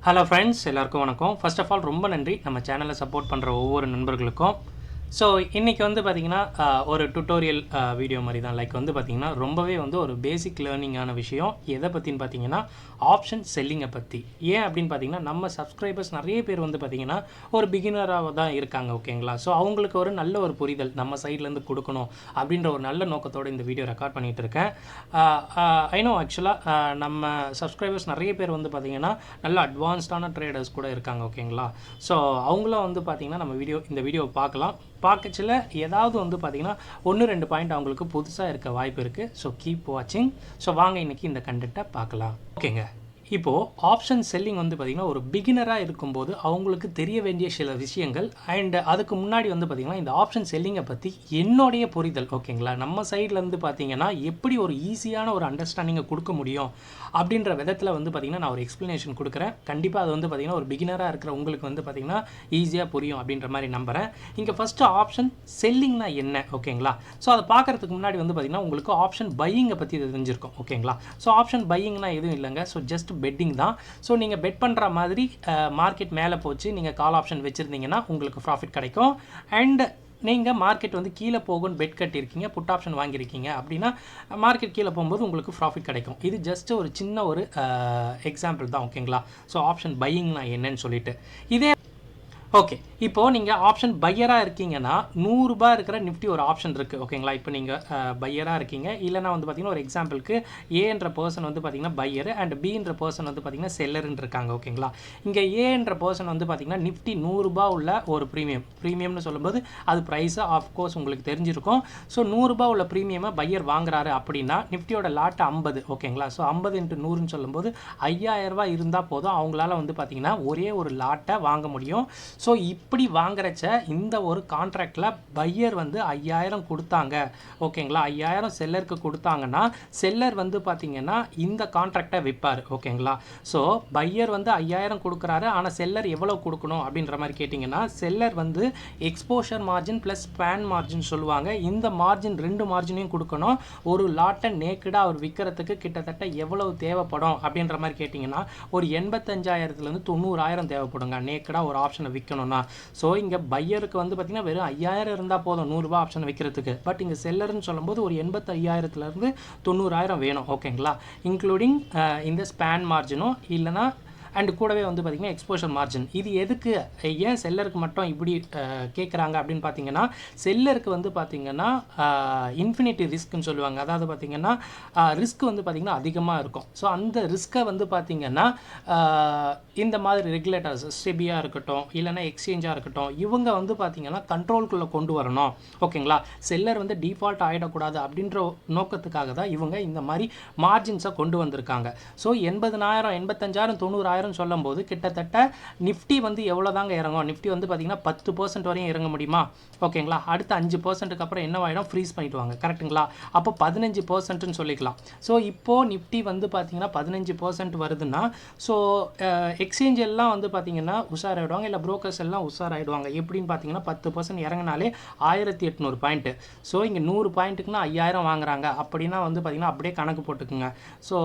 Hello friends, எல்லாருக்கும் வணக்கம். First of all ரொம்ப நன்றி நம்ம சேனலை சப்போர்ட் பண்ணுற ஒவ்வொரு நண்பர்களுக்கும். ஸோ இன்றைக்கி வந்து பார்த்திங்கன்னா ஒரு டுட்டோரியல் வீடியோ மாதிரி தான். லைக் வந்து பார்த்திங்கன்னா ரொம்பவே வந்து ஒரு பேசிக் லேர்னிங்கான விஷயம். எதை பற்றின்னு பார்த்தீங்கன்னா ஆப்ஷன் செல்லிங்கை பற்றி. ஏன் அப்படின்னு பார்த்தீங்கன்னா நம்ம சப்ஸ்கிரைபர்ஸ் நிறைய பேர் வந்து பார்த்திங்கன்னா ஒரு பிகினராக தான் இருக்காங்க. ஓகேங்களா? ஸோ அவங்களுக்கு ஒரு நல்ல ஒரு புரிதல் நம்ம சைட்லேருந்து கொடுக்கணும் அப்படின்ற ஒரு நல்ல நோக்கத்தோடு இந்த வீடியோ ரெக்கார்ட் பண்ணிகிட்டு இருக்கேன். ஐநோ ஆக்சுவலாக நம்ம சப்ஸ்கிரைபர்ஸ் நிறைய பேர் வந்து பார்த்திங்கன்னா நல்ல அட்வான்ஸ்டான ட்ரேடர்ஸ் கூட இருக்காங்க. ஓகேங்களா? ஸோ அவங்களும் வந்து பார்த்திங்கன்னா நம்ம இந்த வீடியோவை பார்க்கச்சில் ஏதாவது வந்து பார்த்திங்கன்னா 1-2 பாயிண்ட் அவங்களுக்கு புதுசாக இருக்க வாய்ப்பு இருக்குது. ஸோ கீப் வாட்சிங். ஸோ வாங்க இன்றைக்கி இந்த கண்டென்ட்டை பார்க்கலாம். ஓகேங்க, இப்போது ஆப்ஷன் செல்லிங் வந்து பார்த்திங்கன்னா ஒரு பிகினராக இருக்கும்போது அவங்களுக்கு தெரிய வேண்டிய சில விஷயங்கள் அண்ட் அதுக்கு முன்னாடி வந்து பார்த்திங்கன்னா இந்த ஆப்ஷன் செல்லிங்கை பற்றி என்னுடைய புரிதல். ஓகேங்களா? நம்ம சைட்லேருந்து பார்த்திங்கன்னா எப்படி ஒரு ஈஸியான ஒரு அண்டர்ஸ்டாண்டிங்கை கொடுக்க முடியும் அப்படின்ற விதத்தில் வந்து பார்த்திங்கன்னா நான் ஒரு எக்ஸ்ப்ளனேஷன் கொடுக்குறேன். கண்டிப்பாக அது வந்து பார்த்திங்கன்னா ஒரு பிகினராக இருக்கிற உங்களுக்கு வந்து பார்த்திங்கன்னா ஈஸியாக புரியும் அப்படின்ற மாதிரி நம்புகிறேன். இங்கே ஃபஸ்ட்டு ஆப்ஷன் செல்லிங்னா என்ன? ஓகேங்களா? ஸோ அதை பார்க்குறதுக்கு முன்னாடி வந்து பார்த்திங்கன்னா உங்களுக்கு ஆப்ஷன் பையிங்கை பற்றி தெரிஞ்சிருக்கும். ஓகேங்களா? ஸோ ஆப்ஷன் பையிங்னா எதுவும் இல்லைங்க. ஸோ ஜஸ்ட் பெட்டிங் தான். ஸோ நீங்கள் பெட் பண்ணுற மாதிரி மார்க்கெட் மேலே போச்சு, நீங்கள் கால் ஆப்ஷன் வச்சுருந்தீங்கன்னா உங்களுக்கு ப்ராஃபிட் கிடைக்கும். அண்ட் நீங்கள் மார்க்கெட் வந்து கீழே போகும்னு பெட் கட்டியிருக்கீங்க, புட் ஆப்ஷன் வாங்கியிருக்கீங்க அப்படின்னா மார்க்கெட் கீழே போகும்போது உங்களுக்கு ப்ராஃபிட் கிடைக்கும். இது ஜஸ்ட் ஒரு சின்ன ஒரு எக்ஸாம்பிள் தான். ஓகேங்களா? ஸோ ஆப்ஷன் பையிங்னா என்னன்னு சொல்லிட்டு இதே ஓகே. இப்போது நீங்கள் ஆப்ஷன் பையராக இருக்கீங்கன்னா $100 இருக்கிற நிஃப்டி ஒரு ஆப்ஷன் இருக்குது. ஓகேங்களா? இப்போ நீங்கள் பையராக இருக்கீங்க. இல்லைனா வந்து பார்த்திங்கன்னா ஒரு எக்ஸாம்பிளுக்கு ஏன்ற பர்சன் வந்து பார்த்திங்கன்னா பையர் அண்ட் பின்ற பர்சன் வந்து பார்த்திங்கன்னா செல்லர்ன்னு இருக்காங்க. ஓகேங்களா? இங்கே ஏன்ற பர்சன் வந்து பார்த்திங்கன்னா நிஃப்டி $100 உள்ள ஒரு ப்ரீமியம்னு சொல்லும்போது அது ப்ரைஸாக ஆஃப்கோர்ஸ் உங்களுக்கு தெரிஞ்சிருக்கும். ஸோ $100 உள்ள ப்ரீமியமாக பையர் வாங்குறாரு அப்படின்னா நிஃப்டியோட லாட்டு 50. ஓகேங்களா? ஸோ 50 × 100ன்னு சொல்லும்போது $5000 இருந்தால் போதும் அவங்களால வந்து பார்த்திங்கன்னா ஒரே ஒரு லாட்டை வாங்க முடியும். ஸோ இப்படி வாங்குறச்ச இந்த ஒரு கான்ட்ராக்டில் பையர் வந்து 5000 கொடுத்தாங்க. ஓகேங்களா? 5000 செல்லருக்கு கொடுத்தாங்கன்னா செல்லர் வந்து பார்த்திங்கன்னா இந்த கான்ட்ராக்டை விற்பார். ஓகேங்களா? ஸோ பையர் வந்து 5000 கொடுக்குறாரு, ஆனால் செல்லர் எவ்வளோ கொடுக்கணும் அப்படின்ற மாதிரி கேட்டிங்கன்னா செல்லர் வந்து exposure margin plus span margin சொல்லுவாங்க. இந்த மார்ஜின் 2 மார்ஜினையும் கொடுக்கணும். ஒரு லாட்டை நேக்கடாக அவர் விற்கிறதுக்கு கிட்டத்தட்ட எவ்வளவு தேவைப்படும் அப்படின்ற மாதிரி கேட்டிங்கன்னா ஒரு 85,000 90,000 தேவைப்படுங்க நேக்கடாக ஒரு ஆப்ஷனை விற்கணும்னா. ஸோ இங்கே பையருக்கு வந்து பார்த்திங்கன்னா வெறும் 5000 இருந்தால் போதும் $100 ஆப்ஷன் வைக்கிறதுக்கு. பட் இங்கே செல்லர்னு சொல்லும்போது ஒரு 85,000 90,000 வேணும். ஓகேங்களா? இன்க்ளூடிங் இந்த ஸ்பேன் மார்ஜினும் இல்லைனா அண்ட் கூடவே வந்து பார்த்திங்கன்னா எக்ஸ்போஷர் மார்ஜின். இது எதுக்கு, ஏன் செல்லருக்கு மட்டும் இப்படி கேட்குறாங்க அப்படின்னு பார்த்தீங்கன்னா செல்லருக்கு வந்து பார்த்திங்கன்னா இன்ஃபினிட்டி ரிஸ்க்குன்னு சொல்லுவாங்க. அதாவது பார்த்திங்கன்னா ரிஸ்க் வந்து பார்த்திங்கன்னா அதிகமாக இருக்கும். ஸோ அந்த ரிஸ்க்கை வந்து பார்த்திங்கன்னா இந்த மாதிரி ரெகுலேட்டர்ஸ் செபியாக இருக்கட்டும் இல்லைனா எக்ஸ்சேஞ்சாக இருக்கட்டும் இவங்க வந்து பார்த்திங்கன்னா கண்ட்ரோல்குள்ளே கொண்டு வரணும். ஓகேங்களா? செல்லர் வந்து டிஃபால்ட் ஆகிடக்கூடாது அப்படின்ற நோக்கத்துக்காக தான் இவங்க இந்த மாதிரி மார்ஜின்ஸை கொண்டு வந்திருக்காங்க. ஸோ 80,000 85,000 90,000 சொல்லும்போது கிட்டத்தட்ட நிஃப்டி வந்து எவ்வளோ தாங்க இறங்கும்? நிஃப்டி வந்து பார்த்திங்கன்னா 10% வரையும் இறங்க முடியுமா? ஓகேங்களா? அடுத்த 5%க்கு அப்புறம் என்னவாயிடும்? ஃப்ரீஸ் பண்ணிவிடுவாங்க. கரெக்டுங்களா? அப்போ 15%ன்னு சொல்லிக்கலாம். ஸோ இப்போது நிஃப்டி வந்து பார்த்திங்கன்னா 15% வருதுன்னா ஸோ எக்ஸ்சேஞ்ச் எல்லாம் வந்து பார்த்திங்கன்னா உஷாராயிடுவாங்க, இல்லை புரோக்கர்ஸ் எல்லாம் உஷாராயிடுவாங்க. எப்படின்னு பார்த்தீங்கன்னா 10% இறங்கினாலே 1800 பாயிண்ட்டு. ஸோ இங்கே 100 பாயிண்ட்டுக்குன்னா 5000 வாங்குறாங்க அப்படின்னா வந்து பார்த்திங்கன்னா அப்படியே கணக்கு போட்டுக்குங்க. ஸோ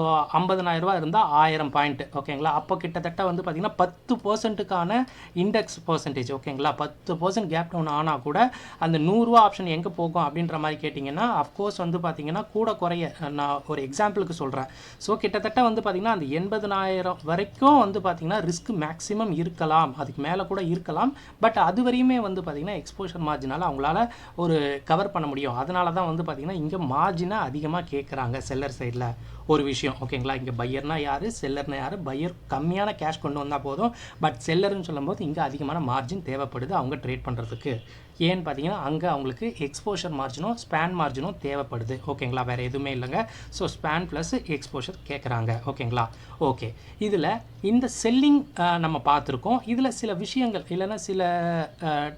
50,000 இருந்தால் 1000 பாயிண்ட். ஓகேங்களா? அப்போ கிட்டத்தட்ட வந்து பார்த்திங்கன்னா 10%க்கான இண்டெக்ஸ் பர்சன்டேஜ். ஓகேங்களா? 10% கேப் டவுன் ஆனால் கூட அந்த $100 ஆப்ஷன் எங்கே போகும் அப்படின்ற மாதிரி கேட்டிங்கன்னா அஃப்கோர்ஸ் வந்து பார்த்திங்கன்னா கூட குறைய நான் ஒரு எக்ஸாம்பிளுக்கு சொல்கிறேன். ஸோ கிட்டத்தட்ட வந்து பார்த்திங்கன்னா அந்த 80,000 வரைக்கும் வந்து பார்த்திங்கன்னா ரிஸ்க் மேக்ஸிமம் இருக்கலாம், அதுக்கு மேலே கூட இருக்கலாம். பட் அது வரையுமே வந்து பார்த்திங்கன்னா எக்ஸ்போஷர் மார்ஜினால் அவங்களால ஒரு கவர் பண்ண முடியும். அதனால தான் வந்து பார்த்திங்கன்னா இங்கே மார்ஜினை அதிகமாக கேட்குறாங்க செல்லர் சைடில் ஒரு விஷயம். ஓகேங்களா? இங்கே பையர்னா யார், செல்லர்னா யார்? பையர் கம்மியான கேஷ் கொண்டு வந்தால் போதும். பட் செல்லர்னு சொல்லும்போது இங்கே அதிகமான மார்ஜின் தேவைப்படுது அவங்க ட்ரேட் பண்ணுறதுக்கு. ஏன்னு பார்த்தீங்கன்னா அங்கே அவங்களுக்கு எக்ஸ்போஷர் மார்ஜினும் ஸ்பேன் மார்ஜினும் தேவைப்படுது. ஓகேங்களா? வேறு எதுவுமே இல்லைங்க. ஸோ ஸ்பேன் ப்ளஸ் எக்ஸ்போஷர் கேட்குறாங்க. ஓகேங்களா? ஓகே. இதில் இந்த செல்லிங் நம்ம பார்த்துருக்கோம். இதில் சில விஷயங்கள் இல்லைன்னா சில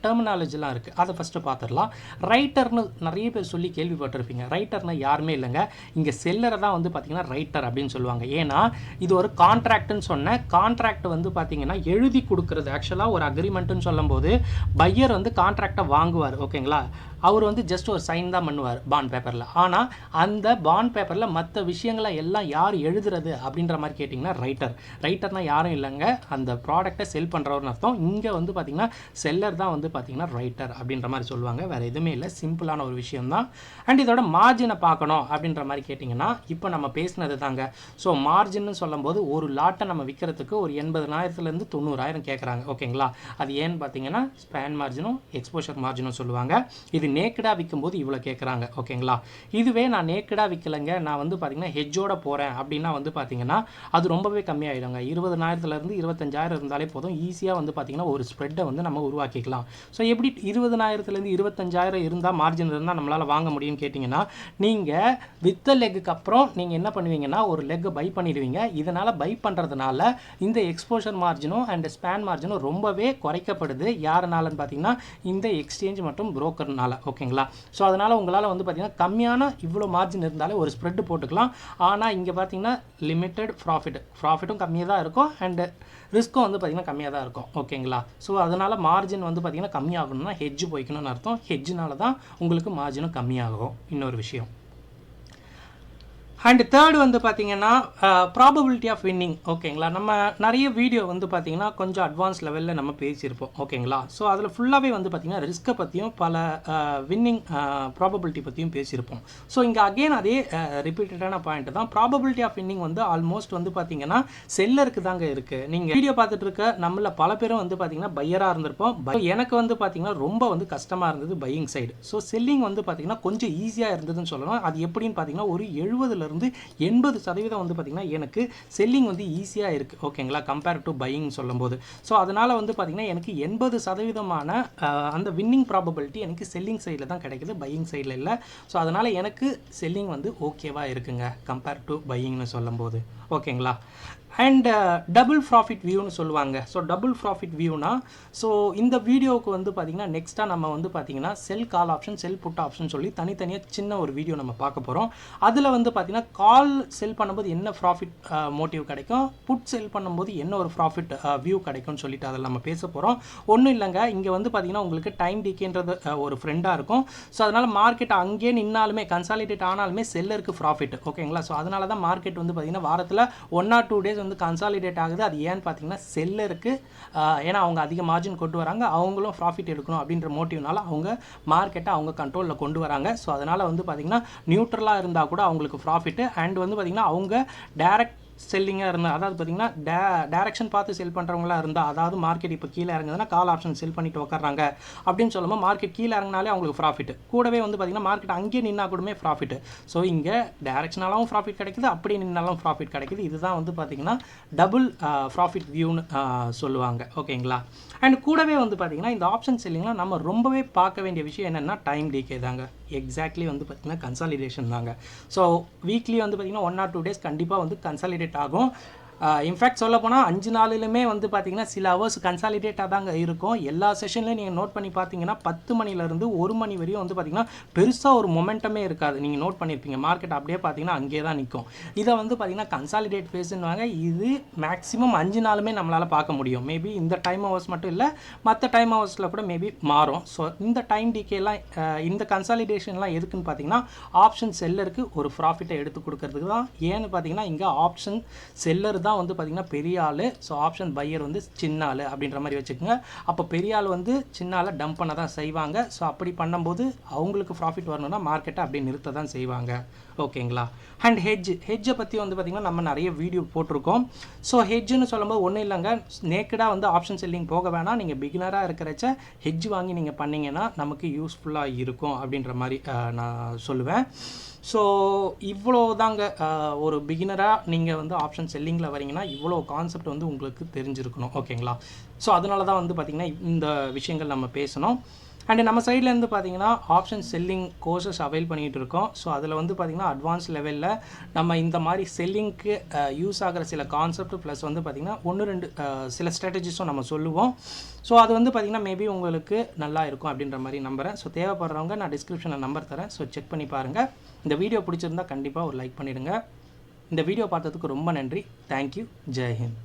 டெர்மினாலஜிலாம் இருக்குது. அதை ஃபஸ்ட்டு பார்த்துடலாம். ரைட்டர்னு நிறைய பேர் சொல்லி கேள்விப்பட்டிருப்பீங்க. ரைட்டர்னா யாருமே இல்லைங்க, இங்கே செல்லரை தான் வந்து பார்த்திங்கன்னா ரைட்டர் அப்படின்னு சொல்லுவாங்க. ஏன்னா இது ஒரு கான்ட்ராக்ட்னு சொன்னேன். கான்ட்ராக்ட் வந்து பார்த்திங்கன்னா எழுதி கொடுக்குறது. ஆக்சுவலாக ஒரு அக்ரிமெண்ட்டுன்னு சொல்லும்போது பையர் வந்து கான்ட்ராக்டை வாங்குவார். ஓகேங்களா? அவர் வந்து ஜஸ்ட் ஒரு சைன் தான் பண்ணுவார் பாண்ட் பேப்பரில். ஆனால் அந்த பாண்ட் பேப்பரில் மற்ற விஷயங்களை எல்லாம் யார் எழுதுறது அப்படின்ற மாதிரி கேட்டிங்கன்னா ரைட்டர்னால் யாரும் இல்லைங்க, அந்த ப்ராடக்டை செல் பண்ணுறவர்னு அர்த்தம். இங்கே வந்து பார்த்திங்கன்னா செல்லர் தான் வந்து பார்த்திங்கன்னா ரைட்டர் அப்படின்ற மாதிரி சொல்லுவாங்க. வேறு எதுவுமே இல்லை, சிம்பிளான ஒரு விஷயம் தான். அண்ட் இதோட மார்ஜினை பார்க்கணும் அப்படின்ற மாதிரி கேட்டிங்கன்னா இப்போ நம்ம பேசினது தாங்க. ஸோ மார்ஜின்னு சொல்லும்போது ஒரு லாட்டை நம்ம விற்கிறதுக்கு ஒரு 80,000 90,000 கேட்குறாங்க. ஓகேங்களா, அது ஏன்னு பார்த்தீங்கன்னா ஸ்பேன் மார்ஜினும் எக்ஸ்போஷர் மார்ஜினும் சொல்லுவாங்க. இது நேக்கடாக விற்கும்போது இவ்வளோ கேட்குறாங்க. ஓகேங்களா, இதுவே நான் நேக்கடாக விற்கலைங்க, நான் வந்து பார்த்திங்கன்னா ஹெட்ஜோட போகிறேன் அப்படின்னா வந்து பார்த்திங்கன்னா அது ரொம்பவே கம்மியாகிடுங்க. 20,000 25,000 இருந்தாலே போதும், ஈஸியாக வந்து பார்த்திங்கன்னா ஒரு ஸ்ப்ரெட்டை வந்து நம்ம உருவாக்கிக்கலாம். ஸோ எப்படி 20,000 25,000 இருந்தால் மார்ஜின் இருந்தால் நம்மளால் வாங்க முடியும்னு கேட்டிங்கன்னா, நீங்கள் வித்த லெக்குக்கு அப்புறம் நீங்கள் என்ன பண்ணுவீங்கன்னா ஒரு லெக்கை பை பண்ணிடுவீங்க. இதனால் பை பண்ணுறதுனால இந்த எக்ஸ்போஷர் மார்ஜினும் அண்ட் ஸ்பேன் மார்ஜினும் ரொம்பவே குறைக்கப்படுது. யாருனாலன்னு பார்த்தீங்கன்னா இந்த எக்ஸ்சேஞ்ச் மற்றும் புரோக்கர்னால. ஓகேங்களா, ஸோ அதனால் உங்களால் வந்து பார்த்தீங்கன்னா கம்மியான இவ்வளோ மார்ஜின் இருந்தாலே ஒரு ஸ்ப்ரெட் போட்டுக்கலாம். ஆனால் இங்கே பார்த்தீங்கன்னா லிமிட்டட் ப்ராஃபிட்டும் கம்மியாக தான் இருக்கும் அண்ட் ரிஸ்க்கும் வந்து பார்த்திங்கன்னா கம்மியாக தான் இருக்கும். ஓகேங்களா, ஸோ அதனால் மார்ஜின் வந்து பார்த்திங்கன்னா கம்மியாகணும்னா ஹெட்ஜ் போய்க்கணும்னு அர்த்தம். ஹெட்ஜினால தான் உங்களுக்கு மார்ஜினும் கம்மியாகும். இன்னொரு விஷயம். அண்ட் தேர்ட் வந்து பார்த்திங்கன்னா ப்ராபபிலிட்டி ஆஃப் வின்னிங். ஓகேங்களா, நம்ம நிறைய வீடியோ வந்து பார்த்திங்கன்னா கொஞ்சம் அட்வான்ஸ் லெவலில் நம்ம பேசியிருப்போம். ஓகேங்களா, ஸோ அதில் ஃபுல்லாகவே வந்து பார்த்திங்கன்னா ரிஸ்க்கை பற்றியும் பல வின்னிங் ப்ராபபிலிட்டி பற்றியும் பேசியிருப்போம். ஸோ இங்கே அகெயின் அதே ரிப்பீட்டடான பாயிண்ட் தான். ப்ராபபிலிட்டி ஆஃப் வின்னிங் வந்து ஆல்மோஸ்ட் வந்து பார்த்திங்கன்னா செல்லருக்கு தாங்க இருக்குது. நீங்கள் வீடியோ பார்த்துட்டு இருக்க நம்மள பல பேரும் வந்து பார்த்திங்கன்னா பையராக இருந்திருப்போம். எனக்கு வந்து பார்த்திங்கன்னா ரொம்ப வந்து கஷ்டமாக இருந்தது பையிங் சைடு. ஸோ செல்லிங் வந்து பார்த்திங்கன்னா கொஞ்சம் ஈஸியாக இருந்ததுன்னு சொல்லலாம். அது எப்படின்னு பார்த்திங்கன்னா ஒரு 70% வந்து பார்த்திங்கன்னா எனக்கு செல்லிங் வந்து ஈஸியாக இருக்குது. ஓகேங்களா, கம்பேர் டு பையிங் சொல்லும்போது. ஸோ அதனால் வந்து பார்த்திங்கன்னா எனக்கு 80% அந்த வின்னிங் ப்ராபபிலிட்டி எனக்கு செல்லிங் சைடில் தான் கிடைக்குது, பையிங் சைடில் இல்லை. ஸோ அதனால் எனக்கு செல்லிங் வந்து ஓகேவாக இருக்குங்க கம்பேர் டு பையிங்னு சொல்லும்போது. ஓகேங்களா, அண்ட் டபுள் ப்ராஃபிட் வியூன்னு சொல்லுவாங்க. ஸோ டபுள் ப்ராஃபிட் வியூனா, ஸோ இந்த வீடியோவுக்கு வந்து பார்த்திங்கன்னா நெக்ஸ்ட்டாக நம்ம வந்து பார்த்திங்கன்னா sell call option sell put option சொல்லி தனித்தனியாக சின்ன ஒரு வீடியோ நம்ம பார்க்க போகிறோம். அதில் வந்து பார்த்திங்கன்னா கால் செல் பண்ணும்போது என்ன ப்ராஃபிட் மோட்டிவ் கிடைக்கும், புட் செல் பண்ணும்போது என்ன ஒரு ப்ராஃபிட் வியூ கிடைக்கும்னு சொல்லிட்டு அதில் நம்ம பேச போகிறோம். ஒன்றும் இல்லைங்க, இங்கே வந்து பார்த்திங்கன்னா உங்களுக்கு டைம் டிகேன்றது ஒரு ஃப்ரெண்டாக இருக்கும். ஸோ அதனால் மார்க்கெட் அங்கேயே நின்னாலுமே கன்சாலிடேட் ஆனாலுமே செல்லருக்கு ப்ராஃபிட். ஓகேங்களா, ஸோ அதனால தான் மார்க்கெட் வந்து பார்த்திங்கன்னா வாரத்தில் 1 or 2 days வந்து கன்சாலிடேட் ஆகுது. அது ஏன்னு பார்த்தீங்கன்னா செல்லருக்கு, ஏன்னா அவங்க அதிக மார்ஜின் கொண்டு வராங்க, அவங்களும் ப்ராஃபிட் எடுக்கணும் அப்படின்ற மோட்டிவ்னால அவங்க மார்க்கெட்டை அவங்க கண்ட்ரோலில் கொண்டு வராங்க. ஸோ அதனால் வந்து பார்த்திங்கன்னா நியூட்ரலாக இருந்தால் கூட அவங்களுக்கு ப்ராஃபிட்டு. அண்ட் வந்து பார்த்திங்கன்னா அவங்க டைரக்ட் செல்லிங்காக இருந்தால், அதாவது பார்த்திங்கன்னா டேரக்ஷன் பார்த்து செல் பண்ணுறவங்களா இருந்தால், அதாவது மார்க்கெட் இப்போ கீழே இறங்குதுன்னா கால் ஆப்ஷன் செல் பண்ணிட்டு உட்காராங்க அப்படின்னு சொல்லும்போது மார்க்கெட் கீழே இறங்கினாலே அவங்களுக்கு ப்ராஃபிட். கூடவே வந்து பார்த்திங்கன்னா மார்க்கெட் அங்கேயே நின்னா கூடமே ப்ராஃபிட். ஸோ இங்கே டேரக்ஷனாலும் ப்ராஃபிட் கிடைக்குது, அப்படி நின்னாலும் ப்ராஃபிட் கிடைக்குது. இதுதான் வந்து பார்த்திங்கன்னா டபுள் ப்ராஃபிட் வியூன்னு சொல்லுவாங்க. ஓகேங்களா, அண்ட் கூடவே வந்து பார்த்திங்கன்னா இந்த ஆப்ஷன் செல்லிங்லாம் நம்ம ரொம்பவே பார்க்க வேண்டிய விஷயம் என்னென்னா டைம் டிகே தாங்க. எக்ஸாக்ட்லி வந்து பார்த்திங்கன்னா கன்சாலிடேஷன் தாங்க. ஸோ வீக்லி வந்து பார்த்திங்கன்னா 1 or 2 days கண்டிப்பாக வந்து கன்சாலிடேட் ஆகும். இன்ஃபேக்ட் சொல்ல போனால் 5 நாளிலுமே வந்து பார்த்திங்கன்னா சில ஹவர்ஸ் கன்சாலிடேட்டாக தாங்க இருக்கும். எல்லா செஷன்லையும் நீங்கள் நோட் பண்ணி பார்த்தீங்கன்னா 10 மணிலேருந்து 1 மணி வரையும் வந்து பார்த்திங்கன்னா பெருசாக ஒரு மொமெண்டமே இருக்காது. நீங்கள் நோட் பண்ணியிருப்பீங்க, மார்க்கெட் அப்படியே பார்த்தீங்கன்னா அங்கேயே தான் நிற்கும். இதை வந்து பார்த்திங்கன்னா கன்சாலிடேட் ஃபேஸுன்னுவாங்க. இது மேக்ஸிமம் 5 நாளுமே நம்மளால் பார்க்க முடியும். மேபி இந்த டைம் ஹவர்ஸ் மட்டும் இல்லை, மற்ற டைம் ஹவர்ஸில் கூட மேபி மாறும். ஸோ இந்த டைம் டிகேலாம் இந்த கன்சாலிடேஷன்லாம் எதுக்குன்னு பார்த்தீங்கன்னா ஆப்ஷன் செல்லருக்கு ஒரு ப்ராஃபிட்டை எடுத்து கொடுக்கறதுக்கு தான். ஏன்னு பார்த்தீங்கன்னா இங்கே ஆப்ஷன் செல்லர் தான் வந்து பார்த்திங்கன்னா பெரிய ஆள். ஸோ ஆப்ஷன் பையர் வந்து சின்ன ஆள் அப்படின்ற மாதிரி வச்சுக்கோங்க. அப்போ பெரிய ஆள் வந்து சின்ன ஆளை டம்ப் பண்ண தான் செய்வாங்க. ஸோ அப்படி பண்ணும்போது அவங்களுக்கு ப்ராஃபிட் வரணும்னா மார்க்கெட்டை அப்படி நிறுத்த தான் செய்வாங்க. ஓகேங்களா, அண்ட் ஹெட்ஜை பற்றி வந்து பார்த்திங்கன்னா நம்ம நிறைய வீடியோ போட்டிருக்கோம். ஸோ ஹெட்ஜுன்னு சொல்லும்போது ஒன்றும் இல்லைங்க, நேக்கடாக வந்து ஆப்ஷன் செல்லிங் போக வேணாம். நீங்கள் பிகினராக இருக்கிறச்ச ஹெட்ஜ் வாங்கி நீங்கள் பண்ணிங்கன்னா நமக்கு யூஸ்ஃபுல்லாக இருக்கும் அப்படின்ற மாதிரி நான் சொல்லுவேன். ஸோ இவ்வளோ தாங்க, ஒரு பிகினராக நீங்கள் வந்து ஆப்ஷன் செல்லிங்கில் வரீங்கன்னா இவ்வளோ கான்செப்ட் வந்து உங்களுக்கு தெரிஞ்சிருக்கணும். ஓகேங்களா, ஸோ அதனால தான் வந்து பார்த்திங்கன்னா இந்த விஷயங்கள் நம்ம பேசணும். அண்ட் நம்ம சைட்லேருந்து பார்த்திங்கன்னா ஆப்ஷன் செல்லிங் கோர்சஸ் அவைல் பண்ணிகிட்டு இருக்கோம். ஸோ அதில் வந்து பார்த்திங்கன்னா அட்வான்ஸ் லெவலில் நம்ம இந்த மாதிரி செல்லிங்க்கு யூஸ் ஆகிற சில கான்செப்ட் ப்ளஸ் வந்து பார்த்திங்கன்னா 1-2 சில ஸ்ட்ராட்டஜிஸும் நம்ம சொல்லுவோம். ஸோ அது வந்து பார்த்திங்கன்னா மேபி உங்களுக்கு நல்லா இருக்கும் அப்படின்ற மாதிரி நம்புகிறேன். ஸோ தேவைப்படுறவங்க நான் டிஸ்கிரிப்ஷனில் நம்பர் தரேன். ஸோ செக் பண்ணி பாருங்கள். இந்த வீடியோ பிடிச்சிருந்தா கண்டிப்பாக ஒரு லைக் பண்ணிவிடுங்க. இந்த வீடியோ பார்த்ததுக்கு ரொம்ப நன்றி. தேங்க்யூ. ஜெய் ஹிந்த்.